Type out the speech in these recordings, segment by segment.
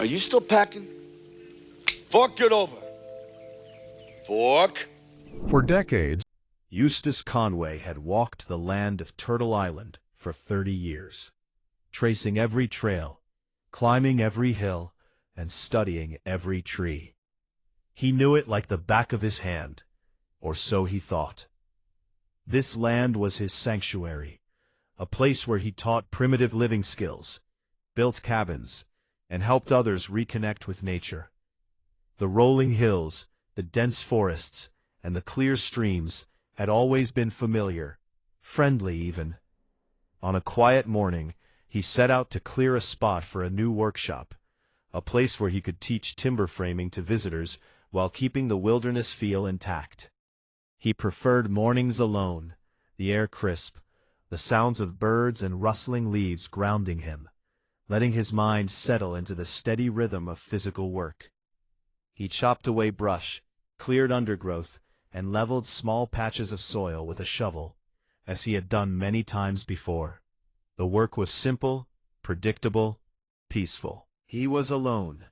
Are you still packing? Fork it over. Fork. For decades, Eustace Conway had walked the land of Turtle Island for 30 years, tracing every trail, climbing every hill, and studying every tree. He knew it like the back of his hand, or so he thought. This land was his sanctuary, a place where he taught primitive living skills, built cabins, and helped others reconnect with nature. The rolling hills, the dense forests, and the clear streams had always been familiar, friendly even. On a quiet morning, he set out to clear a spot for a new workshop, a place where he could teach timber framing to visitors while keeping the wilderness feel intact. He preferred mornings alone, the air crisp, the sounds of birds and rustling leaves grounding him, letting his mind settle into the steady rhythm of physical work. He chopped away brush, cleared undergrowth, and leveled small patches of soil with a shovel, as he had done many times before. The work was simple, predictable, peaceful. He was alone,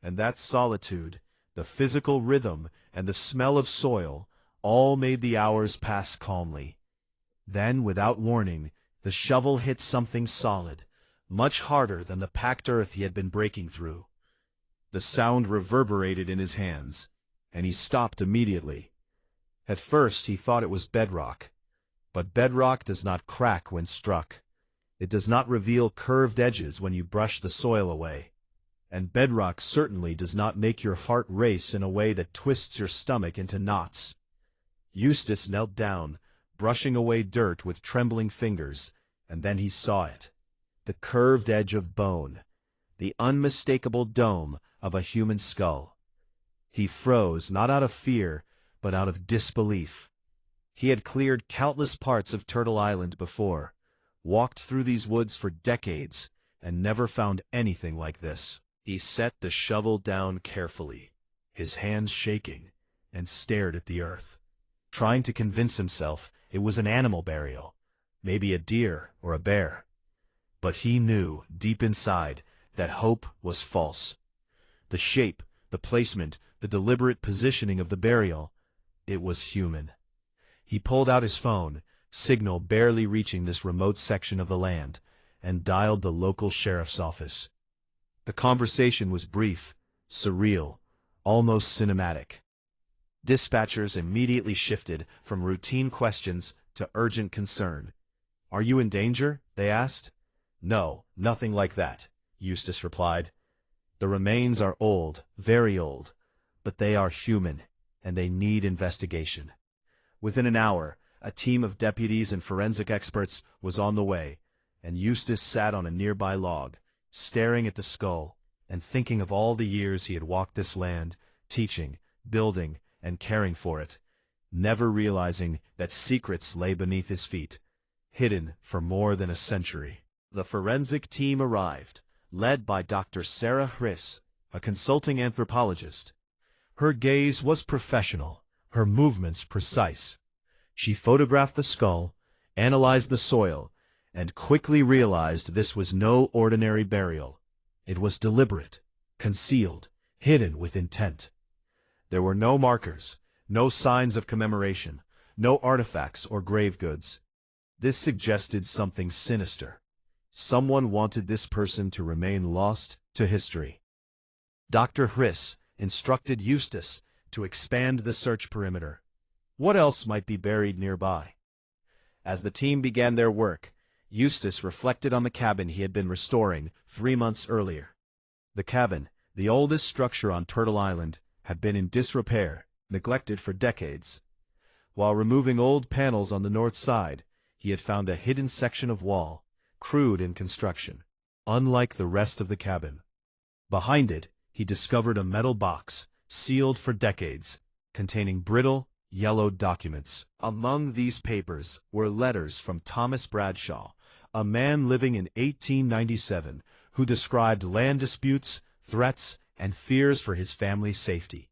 and that solitude, the physical rhythm, and the smell of soil all made the hours pass calmly. Then, without warning, the shovel hit something solid, much harder than the packed earth he had been breaking through. The sound reverberated in his hands, and he stopped immediately. At first he thought it was bedrock, but bedrock does not crack when struck. It does not reveal curved edges when you brush the soil away. And bedrock certainly does not make your heart race in a way that twists your stomach into knots. Eustace knelt down, brushing away dirt with trembling fingers, and then he saw it. The curved edge of bone, the unmistakable dome of a human skull. He froze, not out of fear, but out of disbelief. He had cleared countless parts of Turtle Island before, walked through these woods for decades, and never found anything like this. He set the shovel down carefully, his hands shaking, and stared at the earth, trying to convince himself it was an animal burial, maybe a deer or a bear. But he knew, deep inside, that hope was false. The shape, the placement, the deliberate positioning of the burial, it was human. He pulled out his phone, signal barely reaching this remote section of the land, and dialed the local sheriff's office. The conversation was brief, surreal, almost cinematic. Dispatchers immediately shifted from routine questions to urgent concern. "Are you in danger?" they asked. "No, nothing like that," Eustace replied. "The remains are old, very old, but they are human, and they need investigation." Within an hour, a team of deputies and forensic experts was on the way, and Eustace sat on a nearby log, staring at the skull and thinking of all the years he had walked this land, teaching, building, and caring for it, never realizing that secrets lay beneath his feet, hidden for more than a century. The forensic team arrived, led by Dr. Sarah Hriss, a consulting anthropologist. Her gaze was professional, her movements precise. She photographed the skull, analyzed the soil, and quickly realized this was no ordinary burial. It was deliberate, concealed, hidden with intent. There were no markers, no signs of commemoration, no artifacts or grave goods. This suggested something sinister. Someone wanted this person to remain lost to history. Dr. Hriss instructed Eustace to expand the search perimeter. What else might be buried nearby? As the team began their work, Eustace reflected on the cabin he had been restoring 3 months earlier. The cabin, the oldest structure on Turtle Island, had been in disrepair, neglected for decades. While removing old panels on the north side, he had found a hidden section of wall, crude in construction, unlike the rest of the cabin. Behind it, he discovered a metal box, sealed for decades, containing brittle, yellowed documents. Among these papers were letters from Thomas Bradshaw, a man living in 1897, who described land disputes, threats, and fears for his family's safety.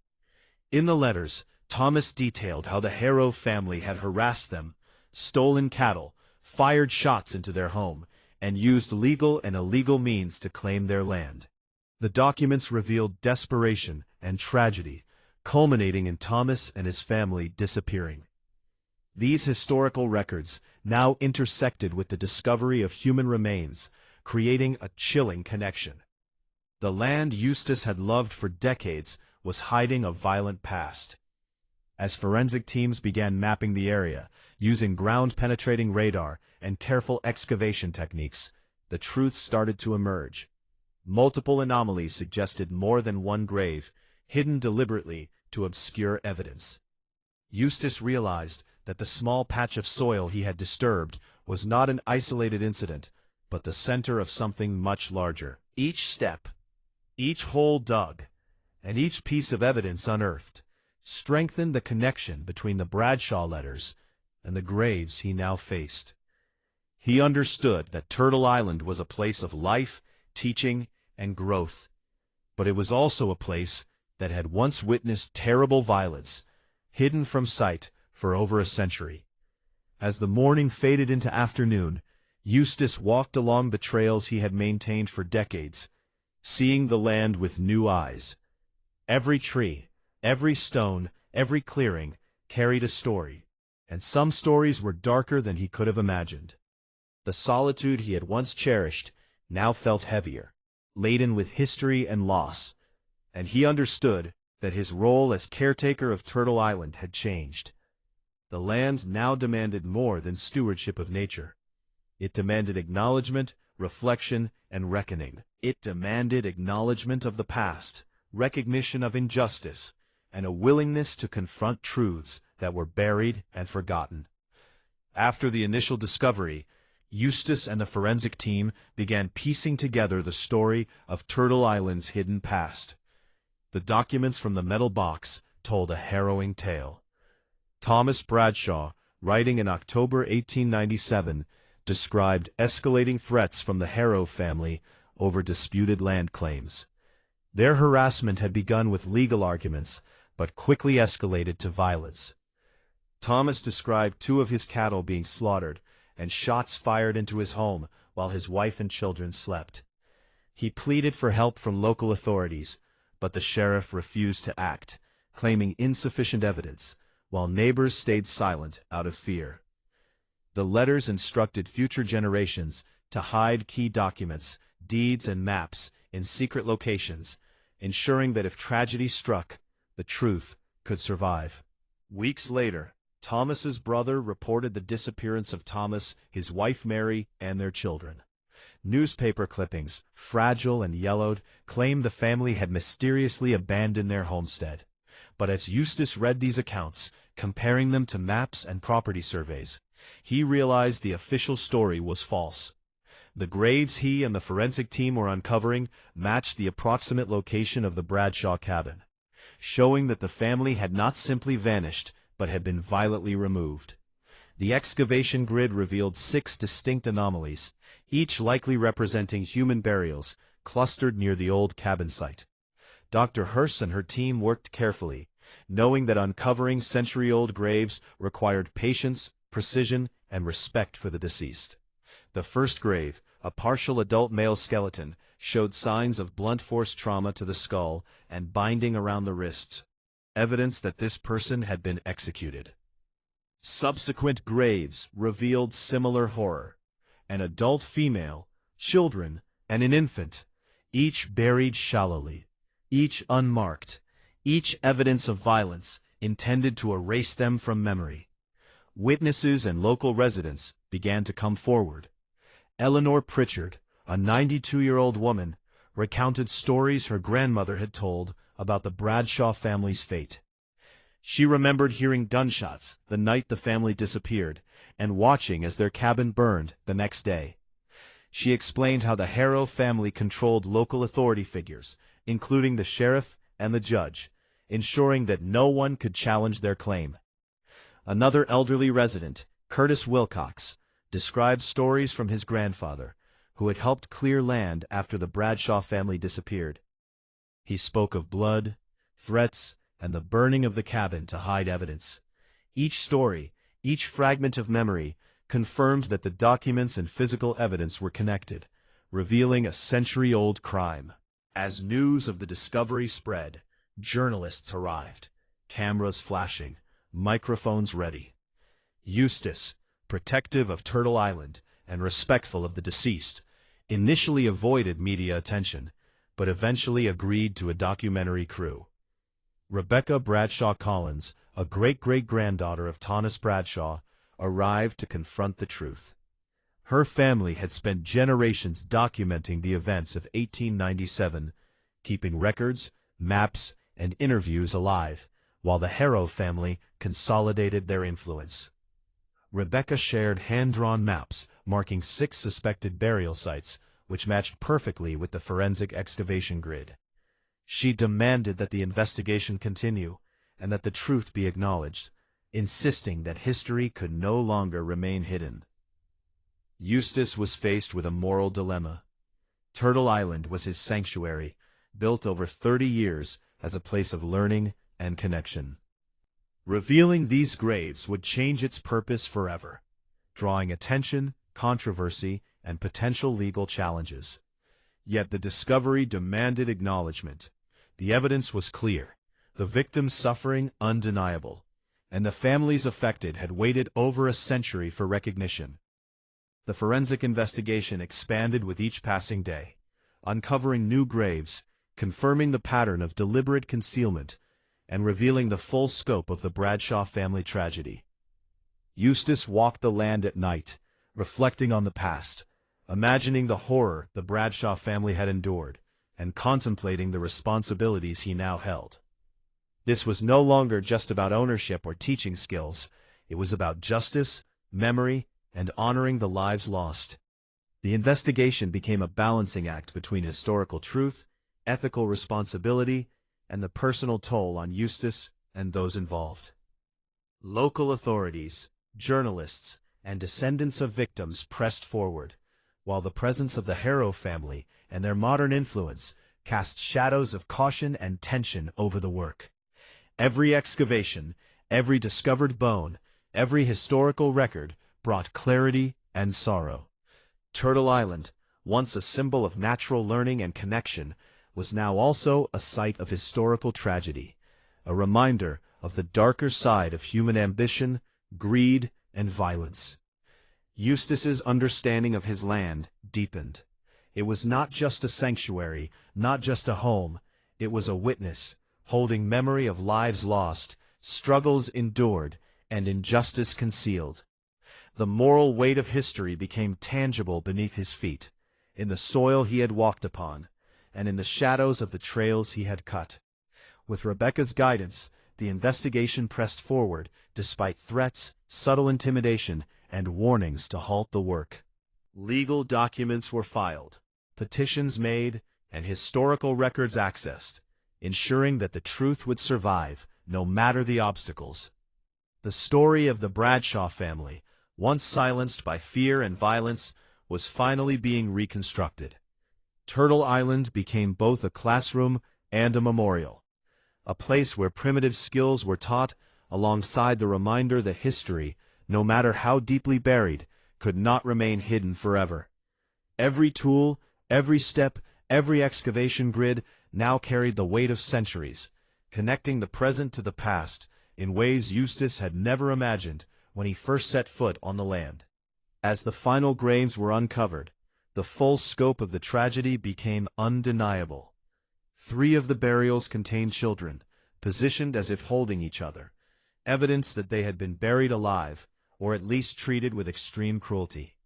In the letters, Thomas detailed how the Harrow family had harassed them, stolen cattle, fired shots into their home, and used legal and illegal means to claim their land. The documents revealed desperation and tragedy, culminating in Thomas and his family disappearing. These historical records now intersected with the discovery of human remains, creating a chilling connection. The land Eustace had loved for decades was hiding a violent past. As forensic teams began mapping the area, using ground-penetrating radar and careful excavation techniques, the truth started to emerge. Multiple anomalies suggested more than one grave, hidden deliberately to obscure evidence. Eustace realized that the small patch of soil he had disturbed was not an isolated incident, but the center of something much larger. Each step, each hole dug, and each piece of evidence unearthed strengthened the connection between the Bradshaw letters and the graves he now faced. He understood that Turtle Island was a place of life, teaching, and growth, but it was also a place that had once witnessed terrible violence, hidden from sight for over a century. As the morning faded into afternoon, Eustace walked along the trails he had maintained for decades, seeing the land with new eyes. Every tree, every stone, every clearing carried a story, and some stories were darker than he could have imagined. The solitude he had once cherished now felt heavier, laden with history and loss, and he understood that his role as caretaker of Turtle Island had changed. The land now demanded more than stewardship of nature. It demanded acknowledgement, reflection, and reckoning. It demanded acknowledgement of the past, recognition of injustice, and a willingness to confront truths that were buried and forgotten. After the initial discovery, Eustace and the forensic team began piecing together the story of Turtle Island's hidden past. The documents from the metal box told a harrowing tale. Thomas Bradshaw, writing in October 1897, described escalating threats from the Harrow family over disputed land claims. Their harassment had begun with legal arguments, but quickly escalated to violence. Thomas described 2 of his cattle being slaughtered and shots fired into his home while his wife and children slept. He pleaded for help from local authorities, but the sheriff refused to act, claiming insufficient evidence, while neighbors stayed silent out of fear. The letters instructed future generations to hide key documents, deeds, and maps in secret locations, ensuring that if tragedy struck, the truth could survive. Weeks later, Thomas's brother reported the disappearance of Thomas, his wife Mary, and their children. Newspaper clippings, fragile and yellowed, claimed the family had mysteriously abandoned their homestead. But as Eustace read these accounts, comparing them to maps and property surveys, he realized the official story was false. The graves he and the forensic team were uncovering matched the approximate location of the Bradshaw cabin, showing that the family had not simply vanished, but had been violently removed. The excavation grid revealed 6 distinct anomalies, each likely representing human burials, clustered near the old cabin site. Dr. Hurst and her team worked carefully, knowing that uncovering century-old graves required patience, precision, and respect for the deceased. The first grave, a partial adult male skeleton, showed signs of blunt force trauma to the skull and binding around the wrists, evidence that this person had been executed. Subsequent graves revealed similar horror. An adult female, children, and an infant, each buried shallowly, each unmarked, each evidence of violence intended to erase them from memory. Witnesses and local residents began to come forward. Eleanor Pritchard, a 92-year-old woman, recounted stories her grandmother had told about the Bradshaw family's fate. She remembered hearing gunshots the night the family disappeared and watching as their cabin burned the next day. She explained how the Harrow family controlled local authority figures, including the sheriff and the judge, ensuring that no one could challenge their claim. Another elderly resident, Curtis Wilcox, described stories from his grandfather, who had helped clear land after the Bradshaw family disappeared. He spoke of blood, threats, and the burning of the cabin to hide evidence. Each story, each fragment of memory, confirmed that the documents and physical evidence were connected, revealing a century-old crime. As news of the discovery spread, journalists arrived, cameras flashing, microphones ready. Eustace, protective of Turtle Island and respectful of the deceased, initially avoided media attention, but eventually agreed to a documentary crew. Rebecca Bradshaw Collins, a great-great-granddaughter of Thomas Bradshaw, arrived to confront the truth. Her family had spent generations documenting the events of 1897, keeping records, maps, and interviews alive, while the Harrow family consolidated their influence. Rebecca shared hand-drawn maps marking 6 suspected burial sites, which matched perfectly with the forensic excavation grid. She demanded that the investigation continue and that the truth be acknowledged, insisting that history could no longer remain hidden. Eustace was faced with a moral dilemma. Turtle Island was his sanctuary, built over 30 years as a place of learning and connection. Revealing these graves would change its purpose forever, drawing attention, controversy, and potential legal challenges. Yet the discovery demanded acknowledgement. The evidence was clear, the victims' suffering undeniable, and the families affected had waited over a century for recognition. The forensic investigation expanded with each passing day, uncovering new graves, confirming the pattern of deliberate concealment, and revealing the full scope of the Bradshaw family tragedy. Eustace walked the land at night, reflecting on the past, imagining the horror the Bradshaw family had endured, and contemplating the responsibilities he now held. This was no longer just about ownership or teaching skills. It was about justice, memory, and honoring the lives lost. The investigation became a balancing act between historical truth, ethical responsibility, and the personal toll on Eustace and those involved. Local authorities, journalists, and descendants of victims pressed forward, while the presence of the Harrow family and their modern influence cast shadows of caution and tension over the work. Every excavation, every discovered bone, every historical record brought clarity and sorrow. Turtle Island, once a symbol of natural learning and connection, was now also a site of historical tragedy, a reminder of the darker side of human ambition, greed, and violence. Eustace's understanding of his land deepened. It was not just a sanctuary, not just a home. It was a witness, holding memory of lives lost, struggles endured, and injustice concealed. The moral weight of history became tangible beneath his feet, in the soil he had walked upon, and in the shadows of the trails he had cut. With Rebecca's guidance, the investigation pressed forward, despite threats, subtle intimidation, and warnings to halt the work. Legal documents were filed, petitions made, and historical records accessed, ensuring that the truth would survive, no matter the obstacles. The story of the Bradshaw family, once silenced by fear and violence, was finally being reconstructed. Turtle Island became both a classroom and a memorial, a place where primitive skills were taught alongside the reminder that history, no matter how deeply buried, could not remain hidden forever. Every tool, every step, every excavation grid now carried the weight of centuries, connecting the present to the past in ways Eustace had never imagined when he first set foot on the land. As the final graves were uncovered, the full scope of the tragedy became undeniable. 3 of the burials contained children, positioned as if holding each other, evidence that they had been buried alive, or at least treated with extreme cruelty.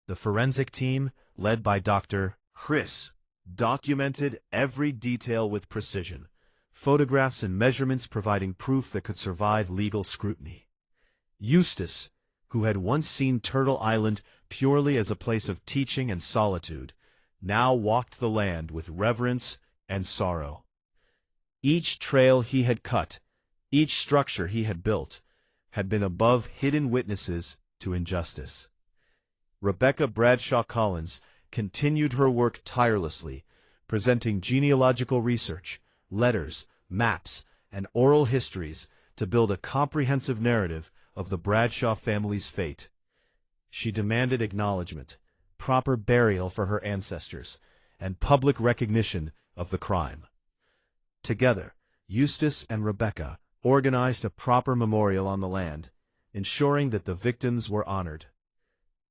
The forensic team, led by Dr. Chris, documented every detail with precision, photographs and measurements providing proof that could survive legal scrutiny. Eustace, who had once seen Turtle Island purely as a place of teaching and solitude, now walked the land with reverence and sorrow. Each trail he had cut, each structure he had built, had been above hidden witnesses to injustice. Rebecca Bradshaw Collins continued her work tirelessly, presenting genealogical research, letters, maps, and oral histories to build a comprehensive narrative of the Bradshaw family's fate. She demanded acknowledgement, proper burial for her ancestors, and public recognition of the crime. Together, Eustace and Rebecca organized a proper memorial on the land, ensuring that the victims were honored.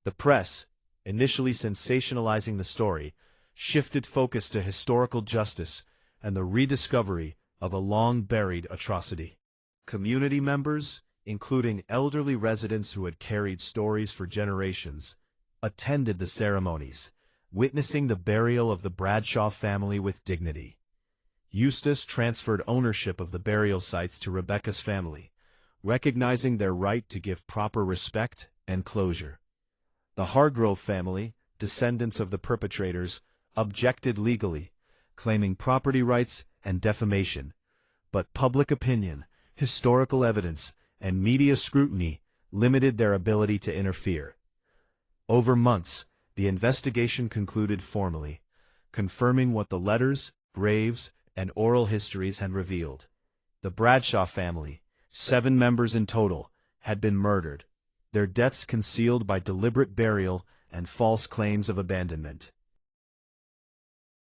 The press, initially sensationalizing the story, shifted focus to historical justice and the rediscovery of a long-buried atrocity. Community members, including elderly residents who had carried stories for generations, attended the ceremonies, witnessing the burial of the Bradshaw family with dignity. Eustace transferred ownership of the burial sites to Rebecca's family, recognizing their right to give proper respect and closure. The Hargrove family, descendants of the perpetrators, objected legally, claiming property rights and defamation, but public opinion, historical evidence, and media scrutiny limited their ability to interfere. Over months, the investigation concluded formally, confirming what the letters, graves, and oral histories had revealed. The Bradshaw family, 7 members in total, had been murdered, their deaths concealed by deliberate burial and false claims of abandonment.